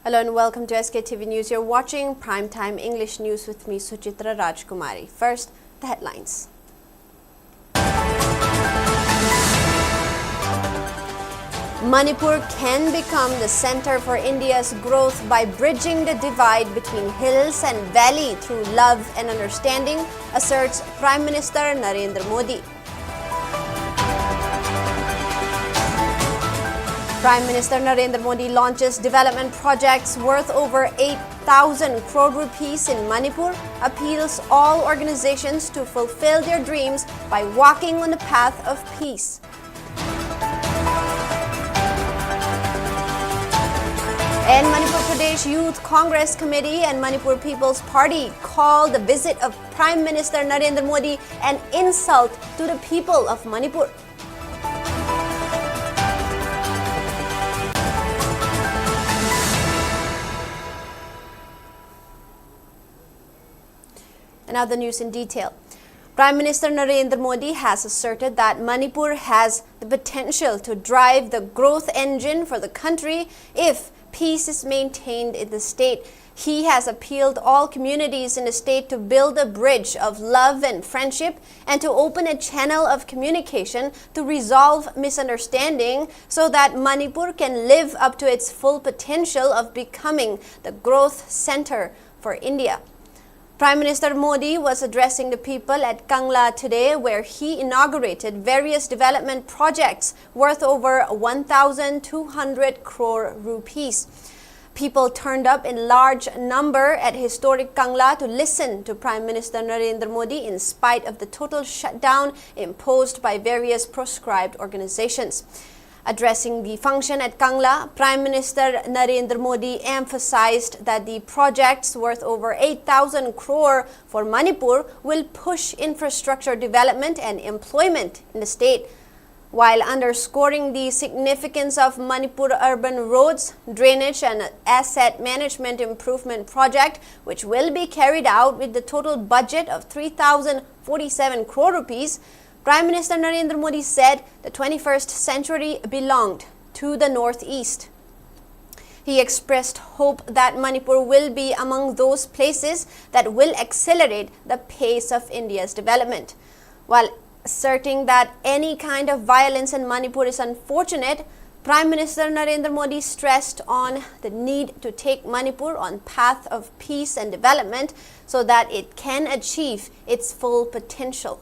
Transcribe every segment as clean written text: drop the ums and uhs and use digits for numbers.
Hello and welcome to SKTV News. You're watching Primetime English News with me, SUCHITRA Rajkumari. First, the headlines. Manipur can become the center for India's growth by bridging the divide between hills and valley through love and understanding, asserts Prime Minister Narendra Modi. Prime Minister Narendra Modi launches development projects worth over 8,000 crore rupees in Manipur, appeals all organizations to fulfill their dreams by walking on the path of peace. And Manipur Pradesh Youth Congress Committee and Manipur People's Party called the visit of Prime Minister Narendra Modi an insult to the people of Manipur. And now the news in detail. Prime Minister Narendra Modi has asserted that Manipur has the potential to drive the growth engine for the country if peace is maintained in the state. He has appealed all communities in the state to build a bridge of love and friendship and to open a channel of communication to resolve misunderstanding so that Manipur can live up to its full potential of becoming the growth center for India. Prime Minister Modi was addressing the people at Kangla today, where he inaugurated various development projects worth over 1,200 crore rupees. People turned up in large number at historic Kangla to listen to Prime Minister Narendra Modi in spite of the total shutdown imposed by various proscribed organizations. Addressing the function at Kangla, Prime Minister Narendra Modi emphasized that the projects worth over 8,000 crore for Manipur will push infrastructure development and employment in the state, while underscoring the significance of Manipur urban roads, drainage and asset management improvement project, which will be carried out with the total budget of 3,047 crore rupees. Prime Minister Narendra Modi said the 21st century belonged to the Northeast. He expressed hope that Manipur will be among those places that will accelerate the pace of India's development. While asserting that any kind of violence in Manipur is unfortunate, Prime Minister Narendra Modi stressed on the need to take Manipur on path of peace and development so that it can achieve its full potential.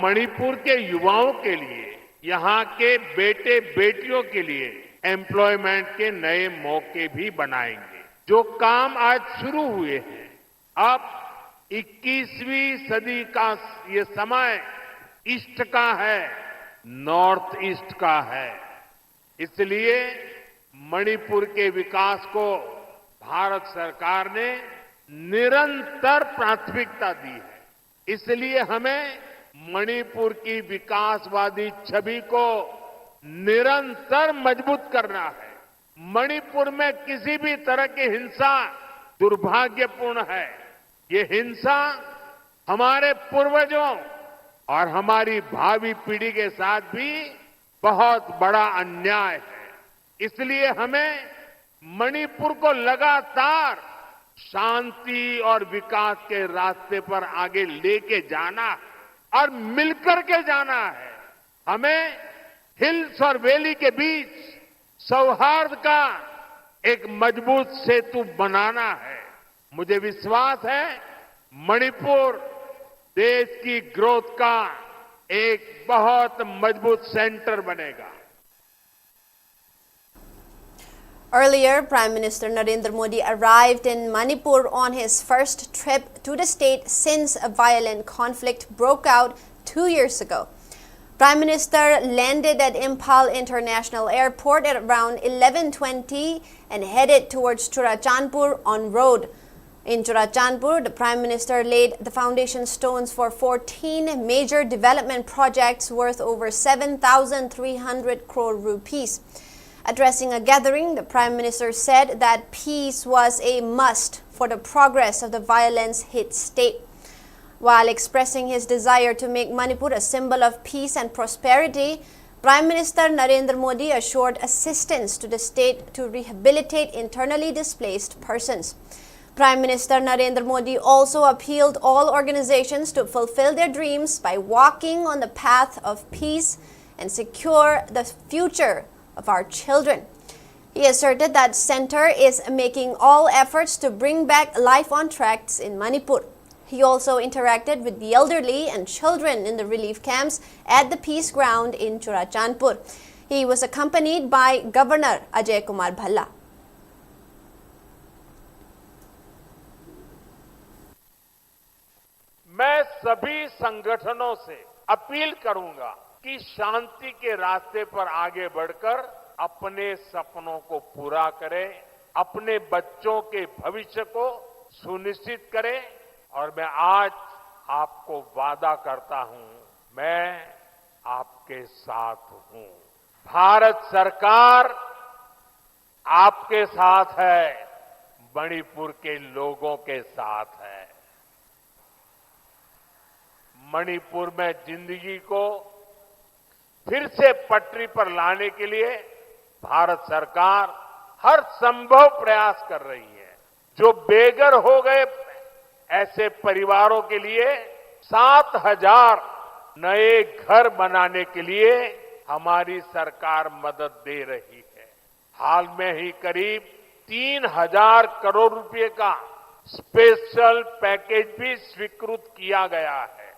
Manipur के युवाओं के लिए, यहाँ के बेटे बेटियों के लिए एम्प्लॉयमेंट के नए मौके भी बनाएंगे। जो काम आज शुरू हुए हैं, अब 21वीं सदी का ये समय ईस्ट का है, नॉर्थ ईस्ट का है। इसलिए मणिपुर के विकास को भारत सरकार ने निरंतर प्राथमिकता दी है। इसलिए हमें मणिपुर की विकासवादी छवि को निरंतर मजबूत करना है। मणिपुर में किसी भी तरह की हिंसा दुर्भाग्यपूर्ण है। ये हिंसा हमारे पूर्वजों और हमारी भावी पीढ़ी के साथ भी बहुत बड़ा अन्याय है। इसलिए हमें मणिपुर को लगातार शांति और विकास के रास्ते पर आगे लेके जाना है और मिलकर के जाना है। हमें हिल्स और वैली के बीच सौहार्द का एक मजबूत सेतु बनाना है। मुझे विश्वास है मणिपुर देश की ग्रोथ का एक बहुत मजबूत सेंटर बनेगा। Earlier, Prime Minister Narendra Modi arrived in Manipur on his first trip to the state since a violent conflict broke out 2 years ago. Prime Minister landed at Imphal International Airport at around 11:20 and headed towards Churachandpur on road. In Churachandpur, the Prime Minister laid the foundation stones for 14 major development projects worth over 7,300 crore rupees. Addressing a gathering, the Prime Minister said that peace was a must for the progress of the violence-hit state. While expressing his desire to make Manipur a symbol of peace and prosperity, Prime Minister Narendra Modi assured assistance to the state to rehabilitate internally displaced persons. Prime Minister Narendra Modi also appealed all organizations to fulfill their dreams by walking on the path of peace and secure the future of our children. He asserted that Centre is making all efforts to bring back life on tracks in Manipur. He also interacted with the elderly and children in the relief camps at the peace ground in Churachandpur. He was accompanied by Governor Ajay Kumar Bhalla. मैं सभी संगठनों से appeal करूंगा कि शांति के रास्ते पर आगे बढ़कर अपने सपनों को पूरा करें, अपने बच्चों के भविष्य को सुनिश्चित करें और मैं आज आपको वादा करता हूं, मैं आपके साथ हूं। भारत सरकार आपके साथ है, मणिपुर के लोगों के साथ है। मणिपुर में जिंदगी को फिर से पटरी पर लाने के लिए भारत सरकार हर संभव प्रयास कर रही है। जो बेघर हो गए ऐसे परिवारों के लिए 7,000 नए घर बनाने के लिए हमारी सरकार मदद दे रही है। हाल में ही करीब 3,000 करोड़ रुपए का स्पेशल पैकेज भी स्वीकृत किया गया है।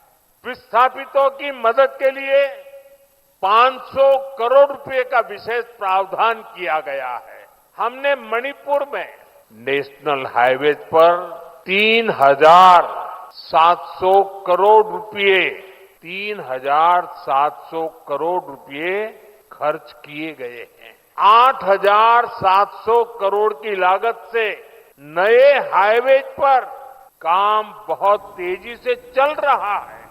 विस्थापितों की मदद के लिए 500 करोड़ रुपए का विशेष प्रावधान किया गया है। हमने मणिपुर में नेशनल हाईवेज पर 3,700 करोड़ रुपए 3,700 करोड़ रुपए खर्च किए गए हैं। 8,700 करोड़ की लागत से नए हाईवेज पर काम बहुत तेजी से चल रहा है।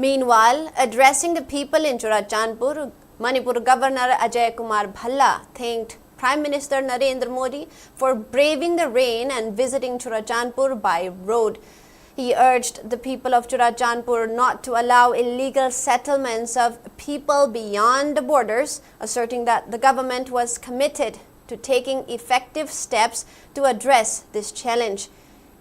Meanwhile, addressing the people in Churachandpur, Manipur Governor Ajay Kumar Bhalla thanked Prime Minister Narendra Modi for braving the rain and visiting Churachandpur by road. He urged the people of Churachandpur not to allow illegal settlements of people beyond the borders, asserting that the government was committed to taking effective steps to address this challenge.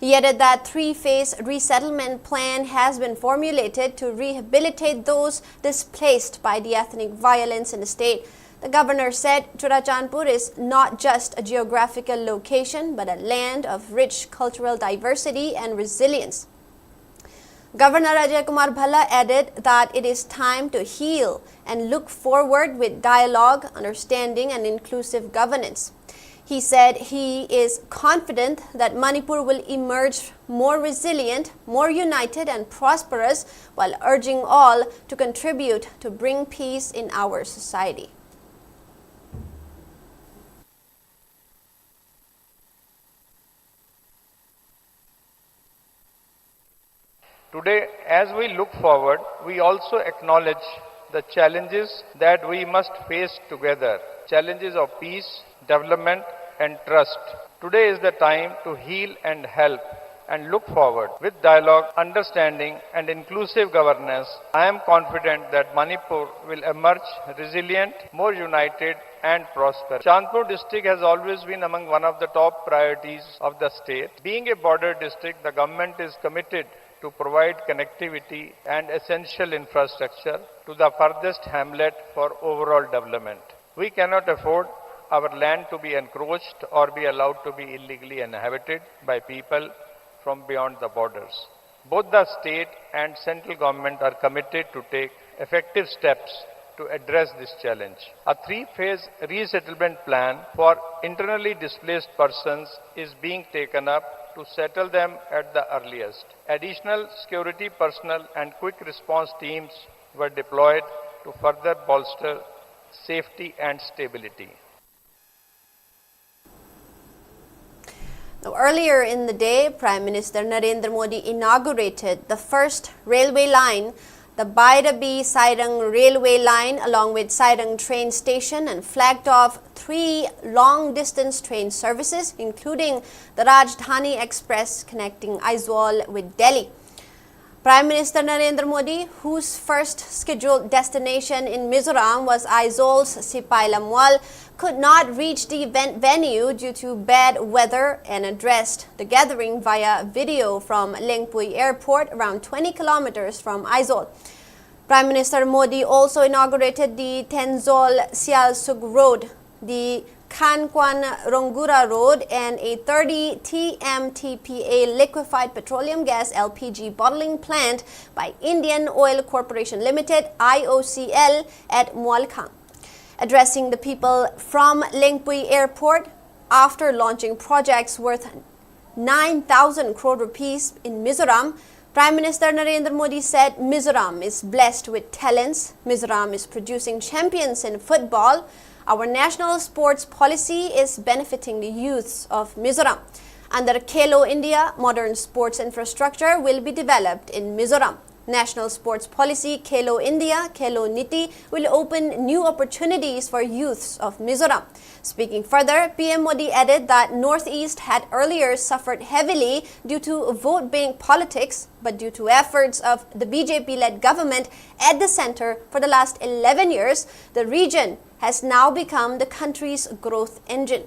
He added that three-phase resettlement plan has been formulated to rehabilitate those displaced by the ethnic violence in the state. The governor said Churachandpur is not just a geographical location but a land of rich cultural diversity and resilience. Governor Ajay Kumar Bhalla added that it is time to heal and look forward with dialogue, understanding and inclusive governance. He said he is confident that Manipur will emerge more resilient, more united and prosperous while urging all to contribute to bring peace in our society. Today, as we look forward, we also acknowledge the challenges that we must face together, challenges of peace, development and trust. Today is the time to heal and help and look forward. With dialogue, understanding and inclusive governance, I am confident that Manipur will emerge resilient, more united and prosperous. Churachandpur district has always been among one of the top priorities of the state. Being a border district, the government is committed to provide connectivity and essential infrastructure to the furthest hamlet for overall development. We cannot afford our land to be encroached or be allowed to be illegally inhabited by people from beyond the borders. Both the state and central government are committed to take effective steps to address this challenge. A three-phase resettlement plan for internally displaced persons is being taken up to settle them at the earliest. Additional security personnel and quick response teams were deployed to further bolster safety and stability. Now, earlier in the day, Prime Minister Narendra Modi inaugurated the first railway line, the Bairabi-Sairang railway line, along with Sairang train station, and flagged off 3 long-distance train services, including the Rajdhani Express connecting Aizawl with Delhi. Prime Minister Narendra Modi, whose first scheduled destination in Mizoram was Aizawl's Sipai Lamwal, could not reach the event venue due to bad weather and addressed the gathering via video from Lengpui Airport, around 20 kilometers from Aizawl. Prime Minister Modi also inaugurated the Tenzol Sialsug Road, the Khankwan Rongura Road, and a 30 TMTPA liquefied petroleum gas LPG bottling plant by Indian Oil Corporation Limited IOCL at Mualkhang. Addressing the people from Lengpui Airport after launching projects worth 9,000 crore rupees in Mizoram, Prime Minister Narendra Modi said Mizoram is blessed with talents. Mizoram is producing champions in football. Our national sports policy is benefiting the youths of Mizoram. Under KELO India, modern sports infrastructure will be developed in Mizoram. National sports policy KELO India, KELO Niti will open new opportunities for youths of Mizoram. Speaking further, PM Modi added that Northeast had earlier suffered heavily due to vote bank politics, but due to efforts of the BJP-led government at the center for the last 11 years, the region has now become the country's growth engine.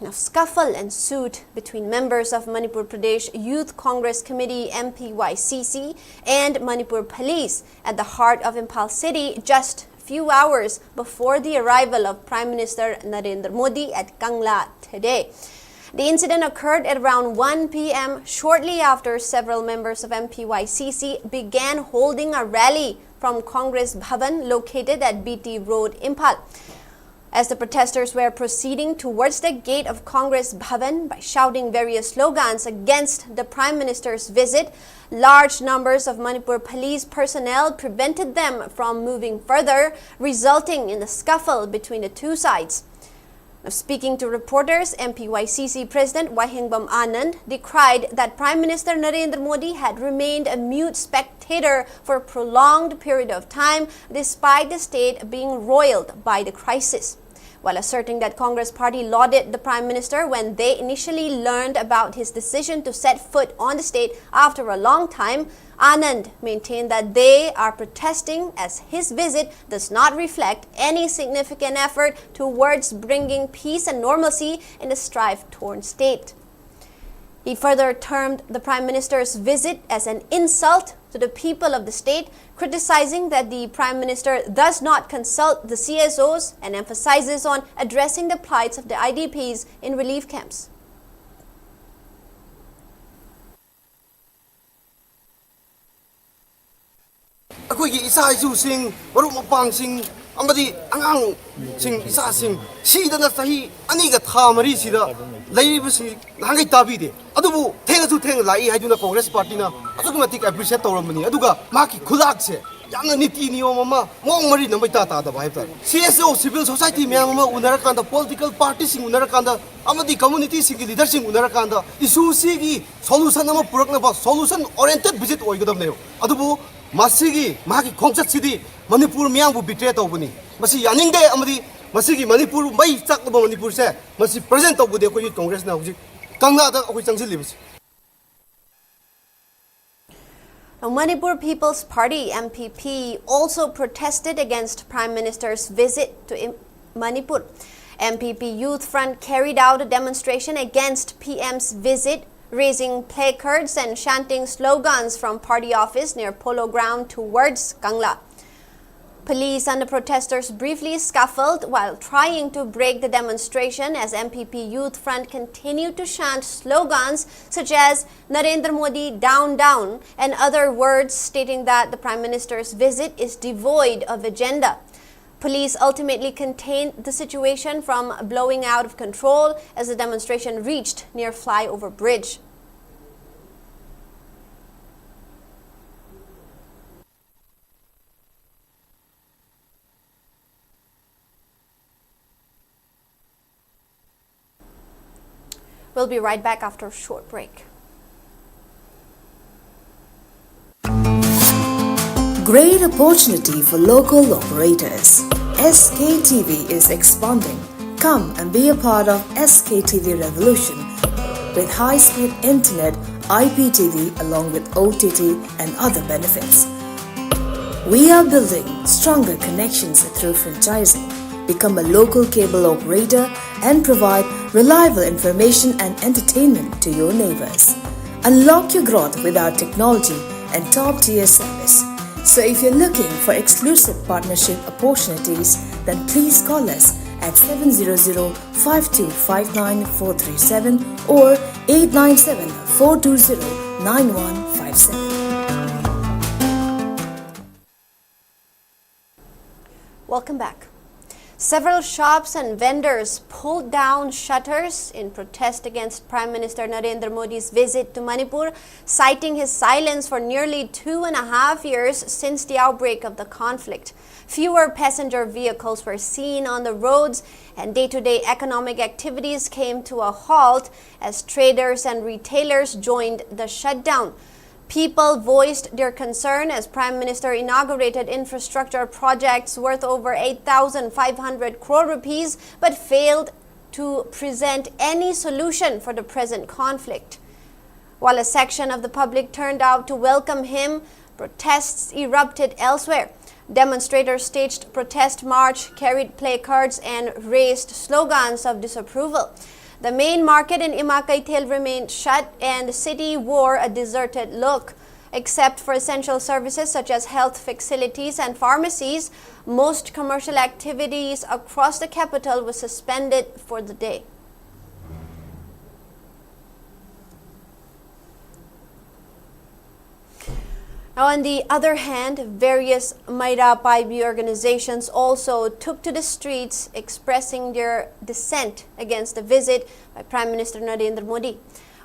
Now, scuffle ensued between members of Manipur Pradesh Youth Congress Committee MPYCC and Manipur Police at the heart of Imphal city just a few hours before the arrival of Prime Minister Narendra Modi at Kangla today. The incident occurred at around 1 p.m. shortly after several members of MPYCC began holding a rally from Congress Bhavan located at BT Road, Imphal. As the protesters were proceeding towards the gate of Congress Bhavan by shouting various slogans against the Prime Minister's visit, large numbers of Manipur police personnel prevented them from moving further, resulting in a scuffle between the two sides. Now, speaking to reporters, MPYCC President Wahingbam Anand decried that Prime Minister Narendra Modi had remained a mute spectator for a prolonged period of time despite the state being roiled by the crisis. While asserting that Congress party lauded the Prime Minister when they initially learned about his decision to set foot on the state after a long time, Anand maintained that they are protesting as his visit does not reflect any significant effort towards bringing peace and normalcy in the strife-torn state. He further termed the Prime Minister's visit as an insult to the people of the state, criticizing that the Prime Minister does not consult the CSOs and emphasizes on addressing the plights of the IDPs in relief camps. ꯑꯩꯈꯣꯏꯒꯤ ꯏꯆꯥ ꯏꯁꯨꯁꯤꯡ ꯃꯔꯨꯞ ꯃꯄꯥꯡꯁꯤꯡ ꯑꯃꯗꯤ ꯑꯉꯥꯡꯁꯤꯡ ꯏꯆꯥꯁꯤꯡ ꯁꯤꯗꯅ ꯆꯍꯤ 2ꯒ ꯊꯥ 4ꯁꯤꯗ ꯂꯩꯔꯤꯕꯁꯤꯡ ꯅꯍꯥꯟꯒꯩ ꯇꯥꯕꯤꯗꯦ ꯑꯗꯨꯕꯨ ꯊꯦꯡꯅꯁꯨ ꯊꯦꯡꯅ ꯂꯥꯛꯏ ꯍꯥꯏꯗꯨꯅ ꯀꯣꯡꯒ꯭ꯔꯦꯁ ꯄꯥꯔꯇꯤꯅ ꯑꯗꯨꯛꯀꯤ ꯃꯇꯤꯛ ꯑꯦꯄ꯭ꯔꯤꯁꯤꯌꯦꯠ ꯇꯧꯔꯝꯕꯅꯤ ꯑꯗꯨꯒ ꯃꯍꯥꯛꯀꯤ ꯈꯨꯂꯥꯛꯁꯦ ꯌꯥꯝꯅ ꯅꯤꯇꯤ ꯅꯤꯌꯣꯝ ꯑꯃ ꯃꯑꯣꯡ ꯃꯔꯤ ꯅꯝꯕ ꯏꯇꯥ ꯇꯥꯗꯕ ꯍꯥꯏꯕ ꯇꯥꯔꯦ CSO ꯁꯤꯚꯤꯜ ꯁꯣꯁꯥꯏꯇꯤ ꯃꯌꯥꯝ ꯑꯃ ꯎꯅꯔꯀꯥꯟꯗ ꯄꯣꯂꯤꯇꯤꯀꯦꯜ ꯄꯥꯔꯇꯤꯁꯤꯡ ꯎꯅꯔꯀꯥꯟꯗ ꯑꯃꯗꯤ ꯀꯝꯃꯨꯅꯤꯇꯤꯁꯤꯡꯒꯤ ꯂꯤꯗꯔꯁꯤꯡ ꯎꯅꯔꯀꯥꯟꯗ ꯏꯁꯨꯁꯤꯒꯤ ꯁꯣꯂꯨꯁꯟ ꯑꯃ ꯄꯨꯔꯛꯅꯕ ꯁꯣꯂꯨꯁꯟ ꯑꯣꯔꯤꯌꯦꯟꯇꯦꯗ ꯚꯤꯖꯤꯠ ꯑꯣꯏꯒꯗꯕꯅꯦꯕ ꯑꯗꯨꯕꯨ ꯃꯁꯤꯒꯤ ꯃꯍꯥꯛꯀꯤ ꯈꯣꯡꯆꯠꯁꯤꯗꯤ ꯃꯅꯤꯄꯨꯔ ꯃꯤꯌꯥꯝꯕꯨ ꯕꯤꯇ꯭ꯔꯦ ꯇꯧꯕꯅꯤ ꯃꯁꯤ ꯌꯥꯅꯤꯡꯗꯦ ꯑꯃꯗꯤ ꯃꯁꯤꯒꯤ ꯃꯅꯤꯄꯨꯔ ꯃꯩ ꯆꯥꯛꯂꯕ ꯃꯅꯤꯄꯨꯔꯁꯦ ꯃꯁꯤ ꯄ꯭ꯔꯖꯦꯟꯠ ꯇꯧꯕꯗꯤ ꯑꯩꯈꯣꯏꯒꯤ ꯀꯣꯡꯒ꯭ꯔꯦꯁꯅ ꯍꯧꯖꯤꯛ ꯀꯪꯂꯥꯗ ꯑꯩꯈꯣꯏ ꯆꯪꯁꯤꯜꯂꯤꯕꯁꯤ. Manipur People's Party MPP also protested against Prime Minister's visit to Manipur. MPP Youth Front carried out a demonstration against PM's visit, raising placards and chanting slogans from party office near Polo Ground towards Kangla. Police and the protesters briefly scuffled while trying to break the demonstration as MPP Youth Front continued to chant slogans such as Narendra Modi down down and other words stating that the Prime Minister's visit is devoid of agenda. Police ultimately contained the situation from blowing out of control as the demonstration reached near Flyover Bridge. We'll be right back after a short break. Great opportunity for local operators. SKTV is expanding. Come and be a part of SKTV revolution with high-speed internet, IPTV along with OTT and other benefits. We are building stronger connections through franchising. Become a local cable operator and provide reliable information and entertainment to your neighbors. Unlock your growth with our technology and top-tier service. So if you're looking for exclusive partnership opportunities, then please call us at 700-5259-437 or 897-420-9157. Welcome back. Several shops and vendors pulled down shutters in protest against Prime Minister Narendra Modi's visit to Manipur, citing his silence for nearly 2.5 years since the outbreak of the conflict. Fewer passenger vehicles were seen on the roads, and day-to-day economic activities came to a halt as traders and retailers joined the shutdown. People voiced their concern as Prime Minister inaugurated infrastructure projects worth over 8,500 crore rupees but failed to present any solution for the present conflict. While a section of the public turned out to welcome him, protests erupted elsewhere. Demonstrators staged protest march, carried placards and raised slogans of disapproval. The main market in Imphal remained shut and the city wore a deserted look. Except for essential services such as health facilities and pharmacies, most commercial activities across the capital were suspended for the day. Now, on the other hand, various Maira Paibi organizations also took to the streets expressing their dissent against the visit by Prime Minister Narendra Modi.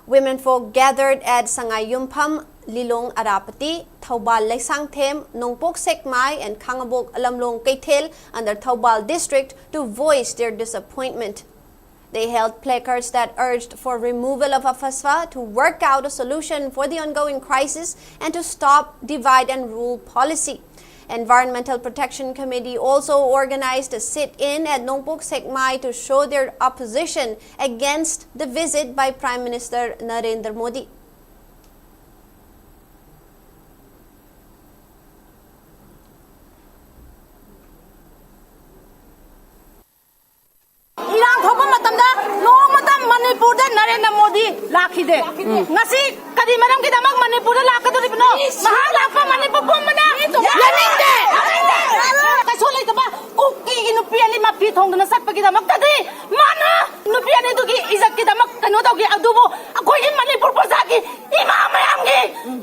Women folk gathered at Sangayumpam, Lilong Arapati, Taubal Laisangthem, Nongpok Sekmai and Kangabok Alamlong Keitel under Taubal district to voice their disappointment. They held placards that urged for removal of AFASFA, to work out a solution for the ongoing crisis and to stop divide and rule policy. Environmental Protection Committee also organized a sit-in at Nongpok Sekmai to show their opposition against the visit by Prime Minister Narendra Modi. Manipur Narendra Modi lakhide ngasi kadi maram ki damak Manipur lakadori bno mahal lakpa Manipur pumana yaninde kaso lai ba kuki inupi ali mapi thongna sat pagi damak tadi mana nupi ani tu ki izat ki damak kanu to ki adubo akoi ki Manipur prasa ki imam mayam ki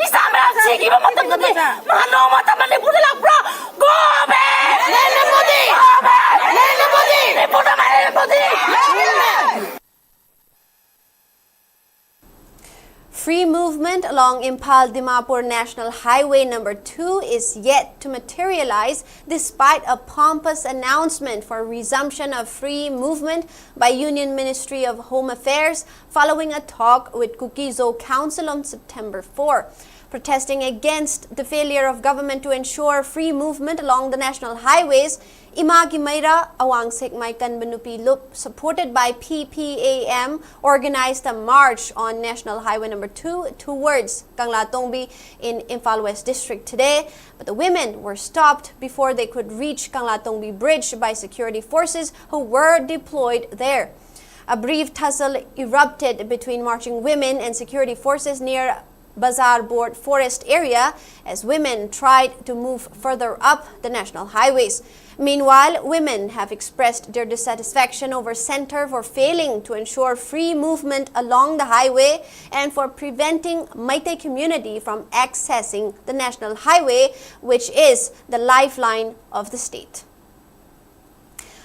isam ram si ki matam tadi mano mata Manipur lakpra go back Narendra Modi Narendra Modi Narendra Modi. Free movement along Imphal-Dimapur National Highway No. 2 is yet to materialize despite a pompous announcement for resumption of free movement by Union Ministry of Home Affairs following a talk with Kukizo Council on September 4. Protesting against the failure of government to ensure free movement along the national highways, Imagi Maira Awang Sekmai Kanbanupi Lup, supported by PPAM, organized a march on National Highway No. 2 towards Kanglatongbi in Imphal West District today, but the women were stopped before they could reach Kanglatongbi Bridge by security forces who were deployed there. A brief tussle erupted between marching women and security forces near Bazar Board Forest area as women tried to move further up the national highways. Meanwhile, women have expressed their dissatisfaction over Center for failing to ensure free movement along the highway and for preventing Meitei community from accessing the national highway, which is the lifeline of the state.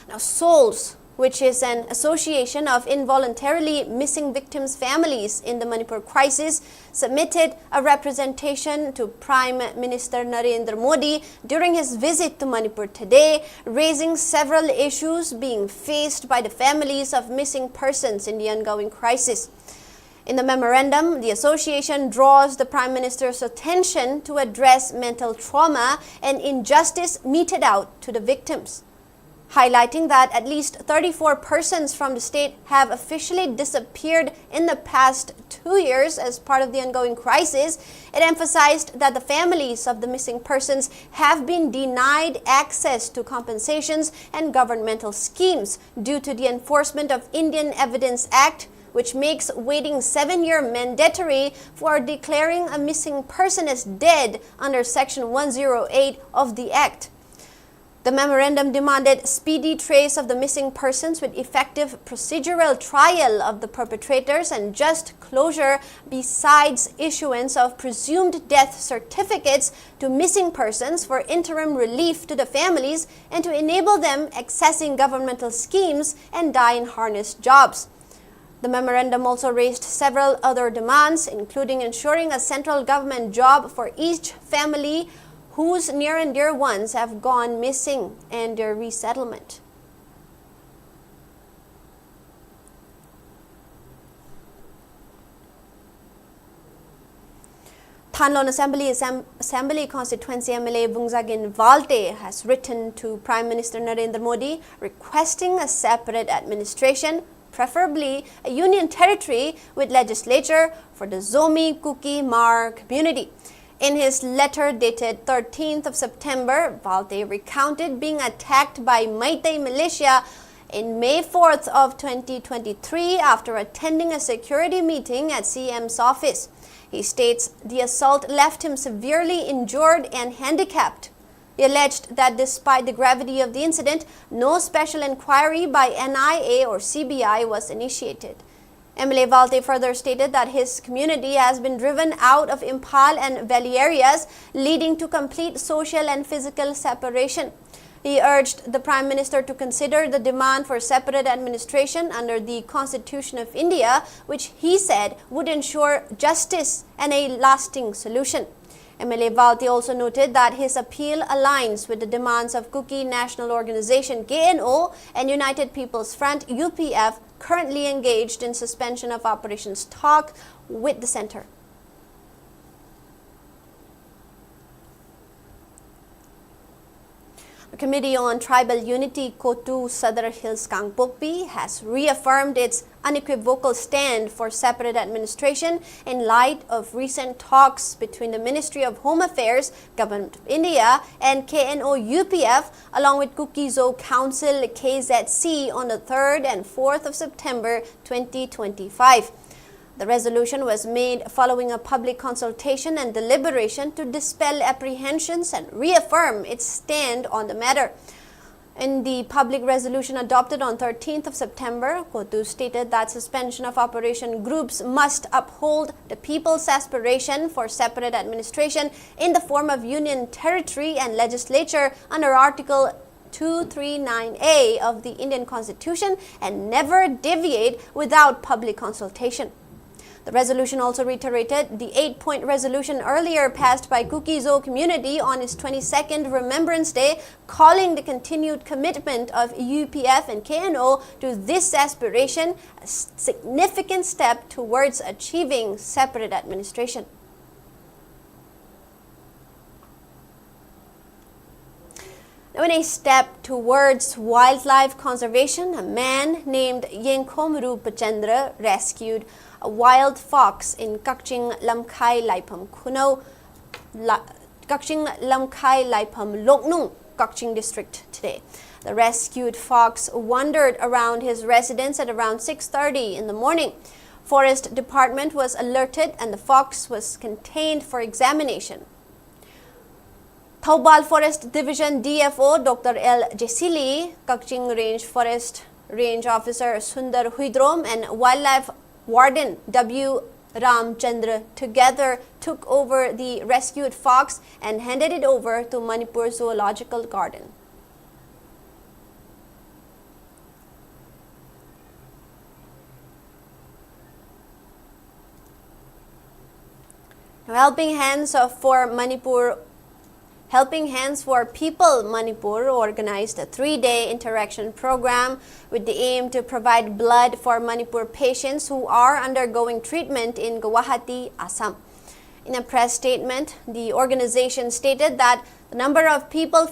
Now, Souls, which is an association of involuntarily missing victims' families in the Manipur crisis, submitted a representation to Prime Minister Narendra Modi during his visit to Manipur today, raising several issues being faced by the families of missing persons in the ongoing crisis. In the memorandum, the association draws the Prime Minister's attention to address mental trauma and injustice meted out to the victims. Highlighting that at least 34 persons from the state have officially disappeared in the past 2 years as part of the ongoing crisis, it emphasized that the families of the missing persons have been denied access to compensations and governmental schemes due to the enforcement of Indian Evidence Act, which makes waiting 7-year mandatory for declaring a missing person as dead under Section 108 of the Act. The memorandum demanded speedy trace of the missing persons with effective procedural trial of the perpetrators and just closure besides issuance of presumed death certificates to missing persons for interim relief to the families and to enable them accessing governmental schemes and die-in-harness jobs. The memorandum also raised several other demands, including ensuring a central government job for each family whose near and dear ones have gone missing and their resettlement. Thanlon Assembly Constituency MLA Bungzagin Valte has written to Prime Minister Narendra Modi requesting a separate administration, preferably a union territory with legislature for the Zomi Kuki Mar community. In his letter dated 13th of September, Valte recounted being attacked by Meitei militia in May 4th of 2023 after attending a security meeting at CM's office. He states the assault left him severely injured and handicapped. He alleged that despite the gravity of the incident, no special inquiry by NIA or CBI was initiated. MLA Valte further stated that his community has been driven out of Imphal and valley areas, leading to complete social and physical separation. He urged the Prime Minister to consider the demand for separate administration under the Constitution of India, which he said would ensure justice and a lasting solution. MLA Valte also noted that his appeal aligns with the demands of Kuki National Organization KNO and United People's Front UPF, currently engaged in suspension of operations talk with the center. The Committee on Tribal Unity KOTU Sadar Hills Kangpokpi has reaffirmed its unequivocal stand for separate administration in light of recent talks between the Ministry of Home Affairs, Government of India and KNO-UPF along with Kuki-Zo Council KZC on the 3rd and 4th of September 2025. The resolution was made following a public consultation and deliberation to dispel apprehensions and reaffirm its stand on the matter. In the public resolution adopted on 13th of September, KOTU stated that suspension of operation groups must uphold the people's aspiration for separate administration in the form of union territory and legislature under Article 239A of the Indian Constitution and never deviate without public consultation. The resolution also reiterated the 8-point resolution earlier passed by Kuki-Zo community on its 22nd Remembrance Day, calling the continued commitment of UPF and KNO to this aspiration a significant step towards achieving separate administration. Now, in a step towards wildlife conservation, a man named Yengkhomru Pachandra rescued a wild fox in Kakching Lamkhai Laipam Kuno, Kakching Lamkhai Laipam Loknung, Kakching district today. The rescued fox wandered around his residence at around 6:30 in the morning. Forest Department was alerted and the fox was contained for examination. Thoubal Forest Division DFO Dr. L. Jesili, Kakching Range Forest Range Officer Sundar Huidrom and Wildlife Warden W. Ramchandra together took over the rescued fox and handed it over to Manipur Zoological Garden. Helping Hands for People Manipur organized a 3-day interaction program with the aim to provide blood for Manipur patients who are undergoing treatment in Guwahati, Assam. In a press statement, the organization stated that a number of people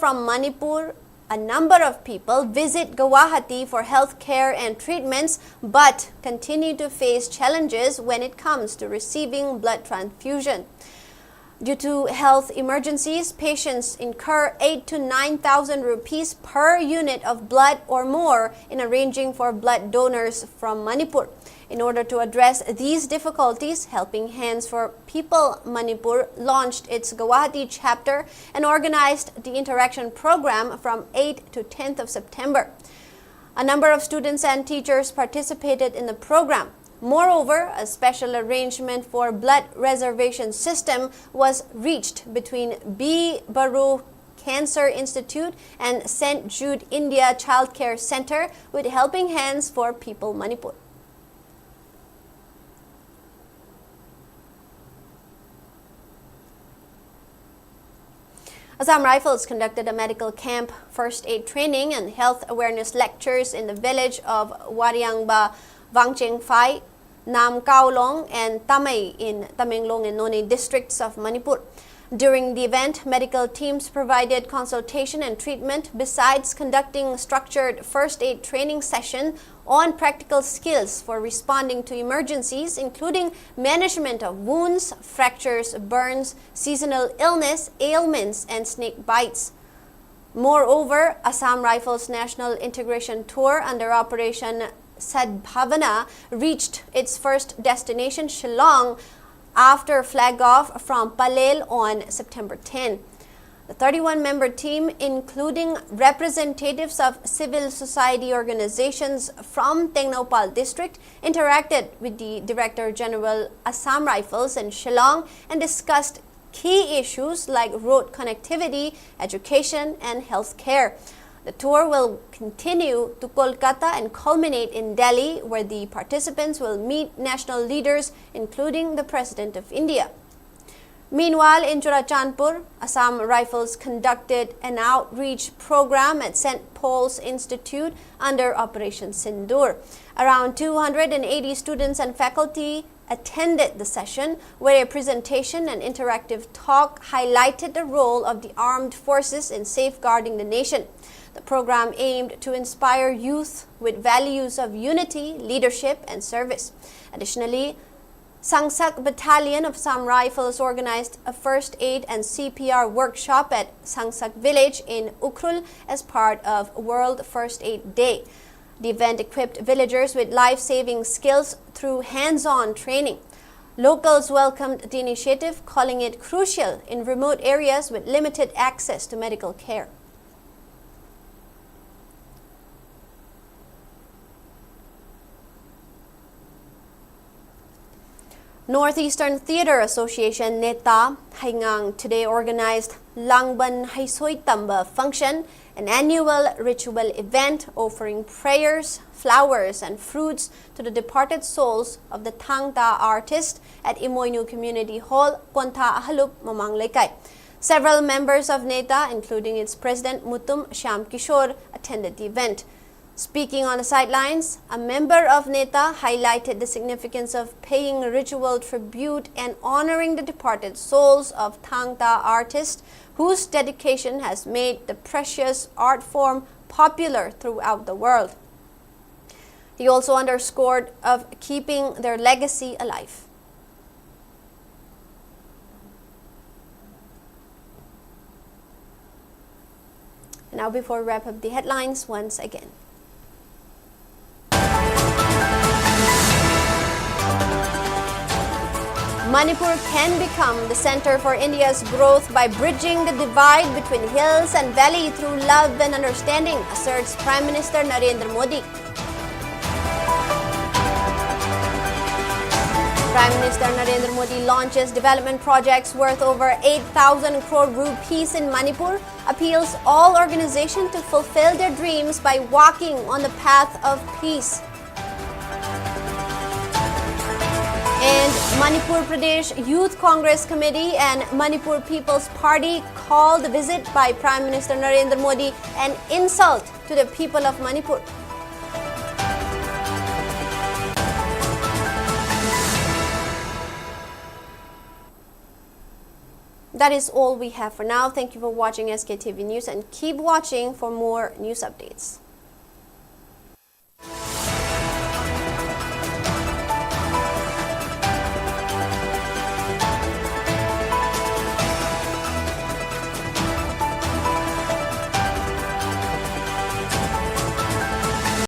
visit Guwahati for health care and treatments but continue to face challenges when it comes to receiving blood transfusion. Due to health emergencies, patients incur 8,000 to 9,000 rupees per unit of blood or more in arranging for blood donors from Manipur. In order to address these difficulties, Helping Hands for People Manipur launched its Guwahati chapter and organized the interaction program from 8th to 10th of September. A number of students and teachers participated in the program. Moreover, a special arrangement for blood reservation system was reached between B. Baru Cancer Institute and St. Jude India Childcare Center with Helping Hands for People Manipur. Assam Rifles conducted a medical camp, first aid training and health awareness lectures in the village of Wariangba, Wangchengphai, Nam Kaolong and Tamay in Tamenglong and Noni districts of Manipur. During the event, medical teams provided consultation and treatment besides conducting structured first aid training session on practical skills for responding to emergencies, including management of wounds, fractures, burns, seasonal illness, ailments, and snake bites. Moreover, Assam Rifles National Integration Tour under Operation Sadbhavana reached its first destination, Shillong, after flag-off from Palel on September 10. The 31-member team, including representatives of civil society organizations from Tengnaupal district, interacted with the Director General Assam Rifles in Shillong and discussed key issues like road connectivity, education, and health care. The tour will continue to Kolkata and culminate in Delhi, where the participants will meet national leaders, including the President of India. Meanwhile, in Churachandpur, Assam Rifles conducted an outreach program at St. Paul's Institute under Operation Sindoor. Around 280 students and faculty attended the session, where a presentation and interactive talk highlighted the role of the armed forces in safeguarding the nation. The program aimed to inspire youth with values of unity, leadership, and service. Additionally, Sangsak Battalion of Assam Rifles organized a first aid and CPR workshop at Sangsak village in Ukhrul as part of World First Aid Day. The event equipped villagers with life-saving skills through hands-on training. Locals welcomed the initiative, calling it crucial in remote areas with limited access to medical care. Northeastern Theatre Association NETA Haingang today organized Langban Haisoi Tamba function, an annual ritual event offering prayers, flowers, and fruits to the departed souls of the Thangta artist at Imoynu Community Hall, Kontha Ahalup, Mamang Lekay. Several members of NETA, including its president Mutum Shyam Kishore, attended the event. Speaking on the sidelines, a member of NETA highlighted the significance of paying ritual tribute and honoring the departed souls of Thangta artists whose dedication has made the precious art form popular throughout the world. He also underscored of keeping their legacy alive. Now, before we wrap up the headlines once again. Manipur can become the center for India's growth by bridging the divide between hills and valley through love and understanding, asserts Prime Minister Narendra Modi. Prime Minister Narendra Modi launches development projects worth over 8,000 crore rupees in Manipur, appeals all organizations to fulfill their dreams by walking on the path of peace. And Manipur Pradesh Youth Congress Committee and Manipur People's Party called the visit by Prime Minister Narendra Modi an insult to the people of Manipur. That is all we have for now. Thank you for watching SKTV News and keep watching for more news updates.